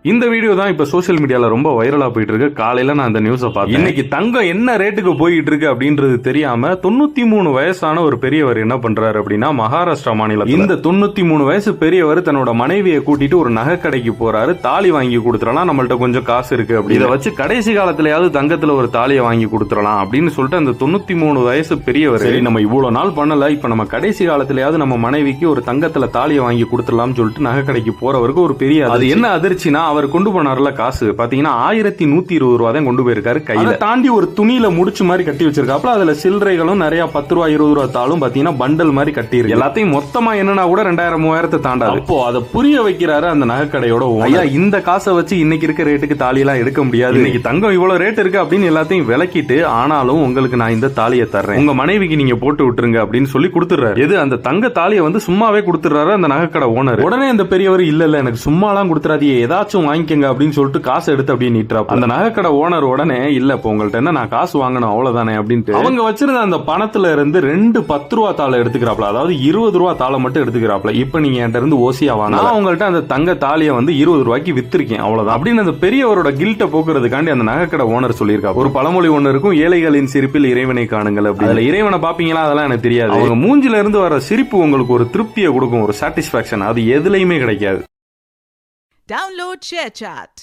இந்த வீடியோ தான் இப்ப சோசியல் மீடியால ரொம்ப வைரலா போயிட்டு இருக்கு. காலையில நான் இந்த நியூஸை பார்த்தேன். இன்னைக்கு தங்கம் என்ன ரேட்டுக்கு போயிட்டு இருக்கு அப்படின்றது தெரியாம 93 வயசான ஒரு பெரியவர் என்ன பண்றாரு அப்படின்னா, மகாராஷ்டிரா மாநிலம் இந்த 93 வயசு பெரியவர் தன்னோட மனைவியை கூட்டிட்டு ஒரு நகை கடைக்கு போறாரு. தாலி வாங்கி கொடுத்துடலாம், நம்மள்ட்ட கொஞ்சம் காசு இருக்கு அப்படி, இதை வச்சு கடைசி காலத்திலயாவது தங்கத்துல ஒரு தாலியை வாங்கி கொடுத்துடலாம் அப்படின்னு சொல்லிட்டு அந்த 93 வயசு பெரியவர், சரி நம்ம இவ்வளவு நாள் பண்ணல, இப்ப நம்ம கடைசி காலத்திலயாவது நம்ம மனைவிக்கு ஒரு தங்கத்துல தாலியை வாங்கி கொடுத்துடலாம்னு சொல்லிட்டு நகை கடைக்கு போறவருக்கு ஒரு பெரிய, அது என்ன அதிர்ச்சினா, அவர் கொண்டு போனார்ல காசு பாத்தீங்கன்னா 1120 ரூபா தான் கொண்டு போயிருக்காரு. கையில தாண்டி ஒரு துணியில முடிச்சு மாதிரி கட்டி வச்சிருக்காப்ல. அதுல சில்லறைகளும் நிறைய 10 ரூபா 20 ரூபா தாளும் பாத்தீங்கன்னா பண்டல் மாதிரி கட்டி இருக்கு. எல்லாத்தையும் மொத்தமா என்னன்னா கூட 2000 3000 தாண்டாது. அப்போ அதை புரிய வைக்கிறாரு அந்த நகைக்கடையோட ஐயா, இந்த காசை வச்சு இன்னைக்கு இருக்க ரேட்டுக்கு தாலி எல்லாம் எடுக்க முடியாது, இன்னைக்கு தங்கம் இவ்வளவு ரேட் இருக்கு அப்படின்னு எல்லாத்தையும் விளக்கிட்டு, ஆனாலும் உங்களுக்கு நான் இந்த தாலியை தர்றேன், உங்க மனைவிக்கு நீங்க போட்டு விட்டுருங்க அப்படின்னு சொல்லி கொடுத்துறாரு. எது அந்த தங்க தாலியை வந்து சும்மாவே கொடுத்துறாரு அந்த நகைக்கடை ஓனர். உடனே அந்த பெரியவர் இல்ல எனக்கு சும்மாலாம் கொடுத்துறாதீங்க, ஏதாச்சும் வாங்கிக்கங்க அப்படின்னு சொல்லிட்டு காசு எடுத்து அப்படியே நீட்டுறாரு. அந்த நகைக்கடை ஓனர் உடனே இல்ல இப்ப உங்கள்ட்ட என்ன நான் காசு வாங்கணும் அவ்வளவுதானே அப்படின்ட்டு அவங்க வச்சிருந்த அந்த பணத்துல இருந்து 2 10 ரூபா தாளை எடுத்துக்கிறாப்ல, அதாவது 20 ரூபா தாளை மட்டும் எடுத்துக்கிறாப்ல. இப்ப நீங்க என்கிட்ட இருந்து ஓசியா வாங்க, உங்கள்ட்ட அந்த தங்க தாலியை வந்து 20 ரூபாய்க்கு வித்திருக்கேன் அவ்வளவுதான் அப்படின்னு அந்த பெரியவரோட கில்ட்ட போக்குறதுக்காண்டி அந்த நகைக்கடை ஓனர் சொல்லியிருக்கா. ஒரு பழமொழி ஒண்ணு இருக்கும், ஏழைகளின் சிரிப்பில் இறைவனை காணுங்கள் அப்படி. அதுல இறைவனை பாப்பீங்களா அதெல்லாம் எனக்கு தெரியாது, அவங்க மூஞ்சில இருந்து வர சிரிப்பு உங்களுக்கு ஒரு திருப்தியை கொடுக்கும், ஒரு சாட்டிஸ்பாக்சன், அது எதுலையுமே கிடைக்காது. Download ShareChat.